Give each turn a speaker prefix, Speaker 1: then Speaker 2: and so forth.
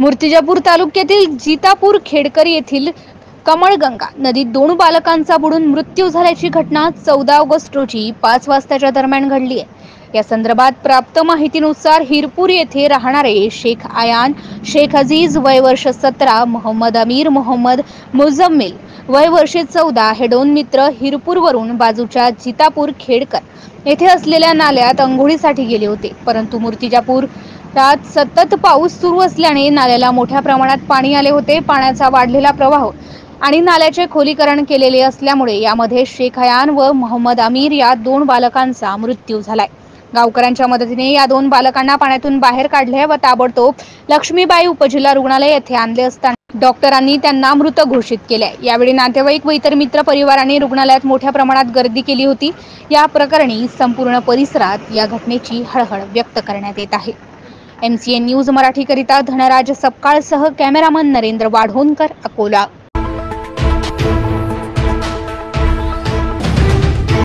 Speaker 1: मूर्तिजापूर तालुक्यातील जितापूर खेडकर येथील कमळगंगा नदीत 2 बालकांचा बुडून मृत्यू झाल्याची घटना 14 ऑगस्ट रोजी 5 वाजताच्या दरम्यान घडली आहे। या संदर्भात प्राप्त माहितीनुसार हिरपूर येथे राहणारे शेख आयान शेख अजीज वय वर्ष 17, मोहम्मद अमीर मोहम्मद मुझम्मिल वय वर्षे 14 हे 2 मित्र हिरपूरवरून बाजूच्या जितापूर खेडकर येथे असलेल्या नाल्यात अंघोळीसाठी गेले होते। परंतु मूर्तिजापुरात सतत पाऊस सुरू असल्याने नाल्याला मोठ्या प्रमाणात पाणी आले होते। पाण्याचा वाढलेला प्रवाह आणि नाल्याचे खोलीकरण केलेले असल्यामुळे यामध्ये शेख आयान व मोहम्मद अमीर या 2 बालकांचा मृत्यू झालाय। गावकऱ्यांच्या मदतीने या 2 बालकांना पाण्यातून बाहेर काढले व ताबडतोब लक्ष्मीबाई उपजिल्हा रुग्णालय येथे आणले असताना डॉक्टरांनी त्यांना मृत घोषित केले। यावेळी नातेवाईक व इतर मित्र परिवाराने रुग्णालयात मोठ्या प्रमाणात गर्दी केली होती। या प्रकरणी संपूर्ण परिसरात या घटनेची हळहळ व्यक्त करण्यात येत आहे। MCN न्यूज मराठी करिता धनराज सपकाळसह कॅमेरामन नरेंद्र वाढोणकर, अकोला।